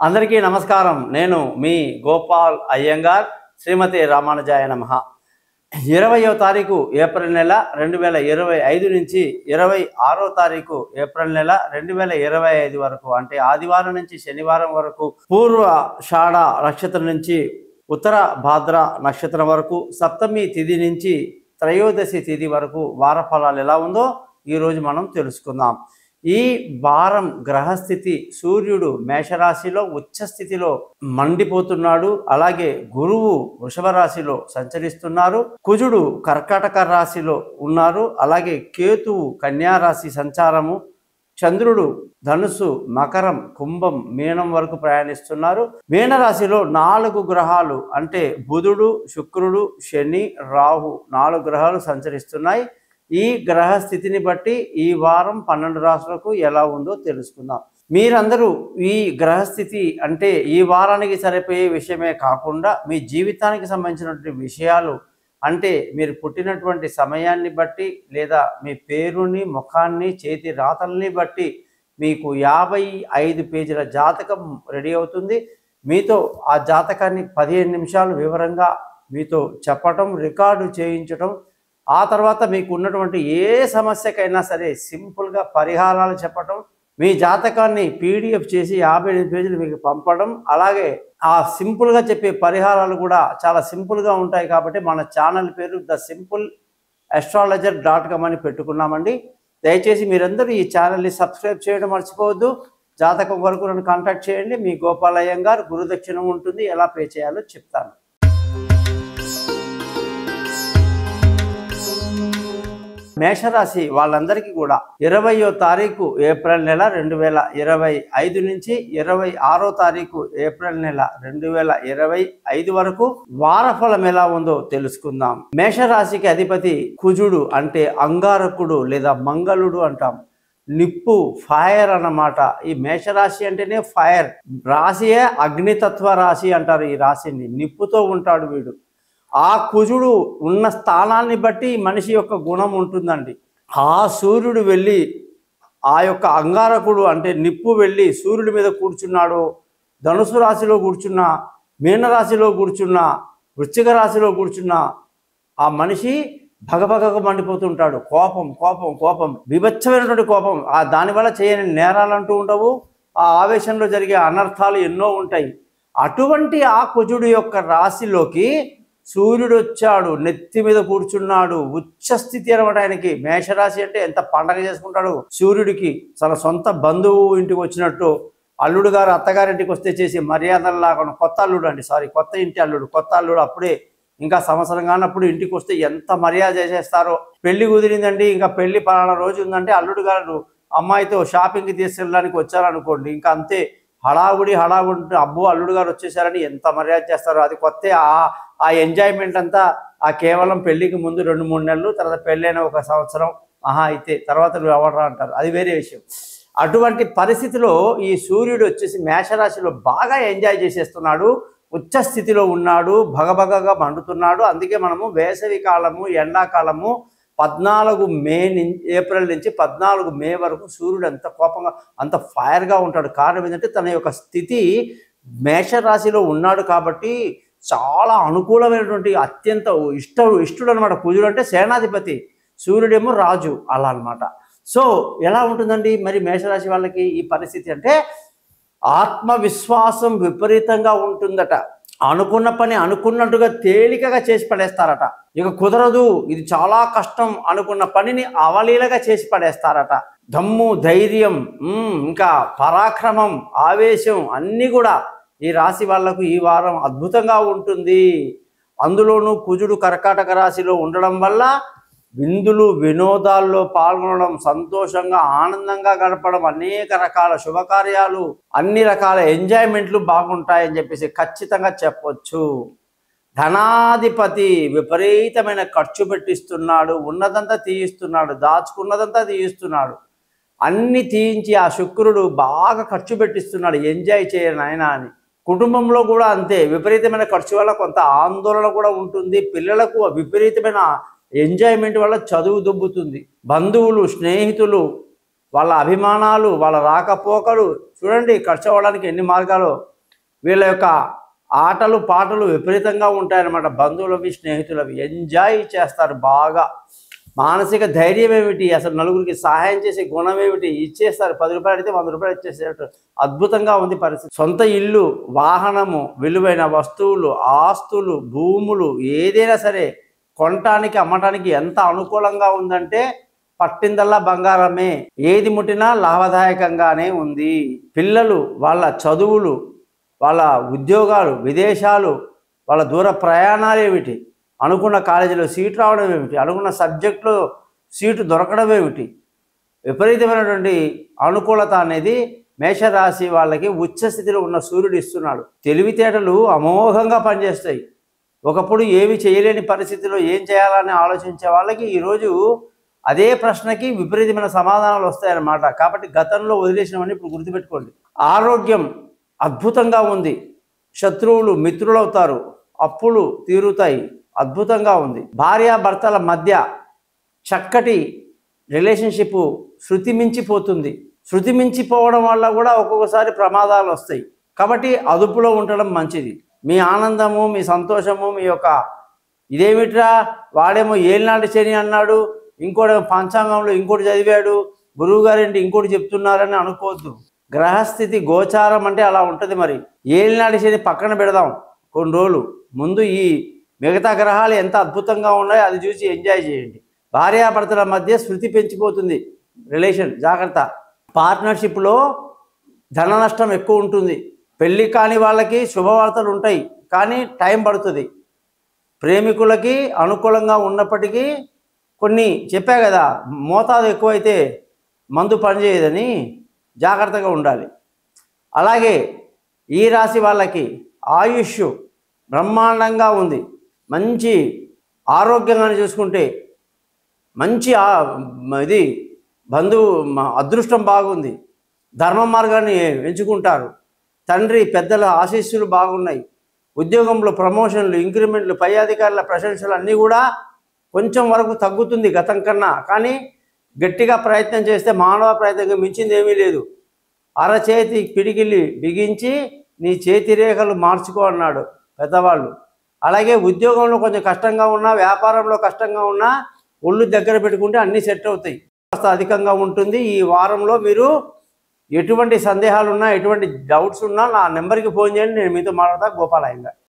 అందరికీ నమస్కారం. నేను మీ గోపాల్ అయ్యంగార్. శ్రీమతి రామానుజాయ నమః. 20వ తారీఖు ఏప్రిల్ నెల 2025 నుంచి 26వ తారీఖు ఏప్రిల్ నెల 2025 వరకు, అంటే ఆదివారం నుంచి శనివారం వరకు, పూర్వాషాఢ నక్షత్రం నుంచి ఉత్తర భాద్ర నక్షత్రం వరకు, సప్తమి తిథి నుంచి త్రయోదశి తిథి వరకు వార ఫలాలు ఎలా ఉందో ఈరోజు మనం తెలుసుకుందాం. ఈ వారం గ్రహస్థితి, సూర్యుడు మేషరాశిలో ఉచ్చస్థితిలో మండిపోతున్నాడు. అలాగే గురువు వృషభ రాశిలో సంచరిస్తున్నారు. కుజుడు కర్కాటక రాశిలో ఉన్నారు. అలాగే కేతువు కన్యా రాశి సంచారము, చంద్రుడు ధనుసు, మకరం, కుంభం, మీనం వరకు ప్రయాణిస్తున్నారు. మీనరాశిలో 4 గ్రహాలు అంటే బుధుడు, శుక్రుడు, శని, రాహు 4 గ్రహాలు సంచరిస్తున్నాయి. ఈ గ్రహ స్థితిని బట్టి ఈ వారం 12 రాశులకు ఎలా ఉందో తెలుసుకుందాం. మీరందరూ ఈ గ్రహస్థితి అంటే ఈ వారానికి సరిపోయే విషయమే కాకుండా మీ జీవితానికి సంబంధించినటువంటి విషయాలు, అంటే మీరు పుట్టినటువంటి సమయాన్ని బట్టి లేదా మీ పేరుని, ముఖాన్ని, చేతి రాతల్ని బట్టి మీకు 55 పేజీల జాతకం రెడీ అవుతుంది. మీతో ఆ జాతకాన్ని 15 నిమిషాలు వివరంగా మీతో చెప్పటం, రికార్డు చేయించటం, ఆ తర్వాత మీకు ఉన్నటువంటి ఏ సమస్యకైనా సరే సింపుల్గా పరిహారాలు చెప్పటం, మీ జాతకాన్ని పీడిఎఫ్ చేసి 58 పేజీలు మీకు పంపడం, అలాగే ఆ సింపుల్గా చెప్పే పరిహారాలు కూడా చాలా సింపుల్గా ఉంటాయి. కాబట్టి మన ఛానల్ పేరు thesimple.astrologer.com అని పెట్టుకున్నామండి. దయచేసి మీరందరూ ఈ ఛానల్ని సబ్స్క్రైబ్ చేయడం మర్చిపోవద్దు. జాతకం వరకు నన్ను కాంటాక్ట్ చేయండి. మీ గోపాల్ అయ్యంగార్. గురుదక్షిణ ఉంటుంది, ఎలా పే చేయాలో చెప్తాను. మేషరాశి వాళ్ళందరికీ కూడా 20వ తారీఖు ఏప్రిల్ నెల 2025 నుంచి 26వ తారీఖు ఏప్రిల్ నెల 2025 వరకు వారఫలం ఎలా ఉందో తెలుసుకుందాం. మేషరాశికి అధిపతి కుజుడు, అంటే అంగారకుడు లేదా మంగళుడు అంటాం. నిప్పు, ఫైర్ అన్నమాట. ఈ మేషరాశి అంటేనే ఫైర్ రాశియే. అగ్నితత్వ రాశి అంటారు ఈ రాశిని. నిప్పుతో ఉంటాడు వీడు. ఆ కుజుడు ఉన్న స్థానాన్ని బట్టి మనిషి యొక్క గుణం ఉంటుందండి. ఆ సూర్యుడు వెళ్ళి ఆ యొక్క అంగారకుడు అంటే నిప్పు వెళ్ళి సూర్యుడి మీద కూర్చున్నాడు. ధనుసు రాశిలో కూర్చున్నా, మీనరాశిలో కూర్చున్నా, వృశ్చిక రాశిలో కూర్చున్నా ఆ మనిషి భగభగ మండిపోతుంటాడు. కోపం కోపం కోపం, విభత్సమైనటువంటి కోపం. దానివల్ల చేయని నేరాలంటూ ఉండవు. ఆ ఆవేశంలో జరిగే అనర్థాలు ఎన్నో ఉంటాయి. అటువంటి ఆ కుజుడు యొక్క రాశిలోకి సూర్యుడు వచ్చాడు, నెత్తి మీద కూర్చున్నాడు. ఉచ్చస్థితి అనమాట ఆయనకి. మేషరాశి అంటే ఎంత పండగ చేసుకుంటాడు సూర్యుడికి. తన సొంత బంధువు ఇంటికి వచ్చినట్టు, అల్లుడు గారు అత్తగారింటికి వస్తే చేసి మర్యాదలు లాగా, కొత్త ఇంటి అల్లుడు, కొత్త అల్లుడు అప్పుడే ఇంకా సంవత్సరం కానప్పుడు ఇంటికి వస్తే ఎంత మర్యాద చేసేస్తారో. పెళ్లి కుదిరిందండి, ఇంకా పెళ్లి పలానా రోజు ఉందంటే అల్లుడు గారు అమ్మాయితో షాపింగ్కి తీసుకెళ్ళడానికి వచ్చారనుకోండి, ఇంకా అంతే హడావుడి అబ్బో అల్లుడు గారు వచ్చేసారని ఎంత మర్యాద చేస్తారో. అది కొత్త. ఆ ఎంజాయ్మెంట్ అంతా ఆ కేవలం పెళ్లికి ముందు 2-3 నెలలు, తర్వాత పెళ్ళైన 1 సంవత్సరం అయితే తర్వాత నువ్వు ఎవడరా అంటారు. అది వేరే విషయం. అటువంటి పరిస్థితిలో ఈ సూర్యుడు వచ్చేసి మేషరాశిలో బాగా ఎంజాయ్ చేసేస్తున్నాడు. ఉచ్చ స్థితిలో ఉన్నాడు, భగభగగా మండుతున్నాడు. అందుకే మనము వేసవి కాలము, ఎండాకాలము 14 ఏప్రిల్ నుంచి 14 మే వరకు సూర్యుడు ఎంత కోపంగా, అంత ఫైర్గా ఉంటాడు. కారణం ఏంటంటే తన యొక్క స్థితి మేషరాశిలో ఉన్నాడు కాబట్టి చాలా అనుకూలమైనటువంటి అత్యంత ఇష్టుడు అనమాట. కుజుడు అంటే సేనాధిపతి, సూర్యుడేమో రాజు, అలా అనమాట. సో ఎలా ఉంటుందండి మరి మేషరాశి వాళ్ళకి ఈ పరిస్థితి అంటే? ఆత్మవిశ్వాసం విపరీతంగా ఉంటుందట. అనుకున్న పని అనుకున్నట్టుగా తేలికగా చేసి పడేస్తారట. ఇక కుదరదు, ఇది చాలా కష్టం అనుకున్న పనిని అవలీలగా చేసి పడేస్తారట. దమ్ము, ధైర్యం, ఇంకా పరాక్రమం, ఆవేశం అన్నీ కూడా ఈ రాశి వాళ్లకు ఈ వారం అద్భుతంగా ఉంటుంది. అందులోనూ కుజుడు కర్కాటక రాశిలో ఉండడం వల్ల విందులు, వినోదాల్లో పాల్గొనడం, సంతోషంగా ఆనందంగా గడపడం, అనేక రకాల శుభకార్యాలు, అన్ని రకాల ఎంజాయ్మెంట్లు బాగుంటాయని చెప్పేసి ఖచ్చితంగా చెప్పొచ్చు. ధనాధిపతి విపరీతమైన ఖర్చు పెట్టిస్తున్నాడు. ఉన్నదంతా తీయిస్తున్నాడు, దాచుకున్నదంతా తీయిస్తున్నాడు. అన్ని తీయించి ఆ శుక్రుడు బాగా ఖర్చు పెట్టిస్తున్నాడు. ఎంజాయ్ చేయను ఆయన అని. కుటుంబంలో కూడా అంతే. విపరీతమైన ఖర్చు వల్ల కొంత ఆందోళన కూడా ఉంటుంది. పిల్లలకు విపరీతమైన ఎంజాయ్మెంట్ వల్ల చదువు దొబ్బుతుంది. బంధువులు, స్నేహితులు, వాళ్ళ అభిమానాలు, వాళ్ళ రాకపోకలు చూడండి ఖర్చు అవ్వడానికి ఎన్ని మార్గాలు. వీళ్ళ యొక్క ఆటలు పాటలు విపరీతంగా ఉంటాయన్నమాట. బంధువులవి స్నేహితులవి ఎంజాయ్ చేస్తారు బాగా. మానసిక ధైర్యం ఏమిటి, అసలు నలుగురికి సహాయం చేసే గుణం ఏమిటి, ఇచ్చేస్తారు. 10 రూపాయలు అడిగితే 100 రూపాయలు ఇచ్చేసేటట్టు అద్భుతంగా ఉంది పరిస్థితి. సొంత ఇల్లు, వాహనము, విలువైన వస్తువులు, ఆస్తులు, భూములు ఏదైనా సరే కొనటానికి అమ్మటానికి ఎంత అనుకూలంగా ఉందంటే పట్టిందల్లా బంగారమే. ఏది ముట్టినా లాభదాయకంగానే ఉంది. పిల్లలు, వాళ్ళ చదువులు, వాళ్ళ ఉద్యోగాలు, విదేశాలు, వాళ్ళ దూర ప్రయాణాలు ఏమిటి, అనుకున్న కాలేజీలో సీట్ రావడం ఏమిటి, అనుకున్న సబ్జెక్టులో సీటు దొరకడం ఏమిటి, విపరీతమైనటువంటి అనుకూలత అనేది మేషరాశి వాళ్ళకి ఉచ్చస్థితిలో ఉన్న సూర్యుడు ఇస్తున్నాడు. తెలివితేటలు అమోఘంగా పనిచేస్తాయి. ఒకప్పుడు ఏమి చేయలేని పరిస్థితిలో ఏం చేయాలని ఆలోచించే వాళ్ళకి ఈరోజు అదే ప్రశ్నకి విపరీతమైన సమాధానాలు వస్తాయన్నమాట. కాబట్టి గతంలో వదిలేసినవన్నీ ఇప్పుడు గుర్తుపెట్టుకోండి. ఆరోగ్యం అద్భుతంగా ఉంది. శత్రువులు మిత్రులవుతారు. అప్పులు తీరుతాయి. అద్భుతంగా ఉంది. భార్యాభర్తల మధ్య చక్కటి రిలేషన్షిప్ శృతి మించిపోతుంది. శృతి మించిపోవడం వల్ల కూడా ఒక్కొక్కసారి ప్రమాదాలు వస్తాయి. కాబట్టి అదుపులో ఉండడం మంచిది. మీ ఆనందము, మీ సంతోషము, మీ యొక్క ఇదేమిట్రా వాడేమో ఏలినాటి శని అన్నాడు, ఇంకోటేమో పంచాంగంలో ఇంకోటి చదివాడు, గురువుగారేంటి ఇంకోటి చెప్తున్నారని అనుకోవద్దు. గ్రహస్థితి గోచారం అంటే అలా ఉంటుంది. మరి ఏలినాటి శని పక్కన పెడదాం కొన్ని రోజులు. ముందు ఈ మిగతా గ్రహాలు ఎంత అద్భుతంగా ఉన్నాయో అది చూసి ఎంజాయ్ చేయండి. భార్యాభర్తల మధ్య శృతి పెంచిపోతుంది. రిలేషన్ జాగ్రత్త. పార్ట్నర్షిప్లో ధన నష్టం ఎక్కువ ఉంటుంది. పెళ్ళి కాని వాళ్ళకి శుభవార్తలు ఉంటాయి, కానీ టైం పడుతుంది. ప్రేమికులకి అనుకూలంగా ఉన్నప్పటికీ కొన్ని చెప్పా కదా, మోతాదు ఎక్కువైతే మందు పనిచేయదని జాగ్రత్తగా ఉండాలి. అలాగే ఈ రాశి వాళ్ళకి ఆయుష్ బ్రహ్మాండంగా ఉంది. మంచి ఆరోగ్యంగా చూసుకుంటే మంచి ఇది అదృష్టం బాగుంది. ధర్మ మార్గాన్ని ఎంచుకుంటారు. తండ్రి పెద్దల ఆశీస్సులు బాగున్నాయి. ఉద్యోగంలో ప్రమోషన్లు, ఇంక్రిమెంట్లు, పై అధికారుల ప్రశంసలు అన్నీ కూడా కొంచెం వరకు తగ్గుతుంది గతం కన్నా. కానీ గట్టిగా ప్రయత్నం చేస్తే మానవ ప్రయత్నంగా మించింది ఏమీ లేదు. అరచేతి పిడికిలి బిగించి నీ చేతి రేఖలు మార్చుకో అన్నాడు పెద్దవాళ్ళు. అలాగే ఉద్యోగంలో కొంచెం కష్టంగా ఉన్నా, వ్యాపారంలో కష్టంగా ఉన్నా ఒళ్ళు దగ్గర పెట్టుకుంటే అన్నీ సెట్ అవుతాయి. కాస్త అధికంగా ఉంటుంది. ఈ వారంలో మీరు ఎటువంటి సందేహాలు ఉన్నా, ఎటువంటి డౌట్స్ ఉన్నా నా నెంబర్కి ఫోన్ చేయండి. నేను మీతో మాట్లాడతా. గోపాలయ్య.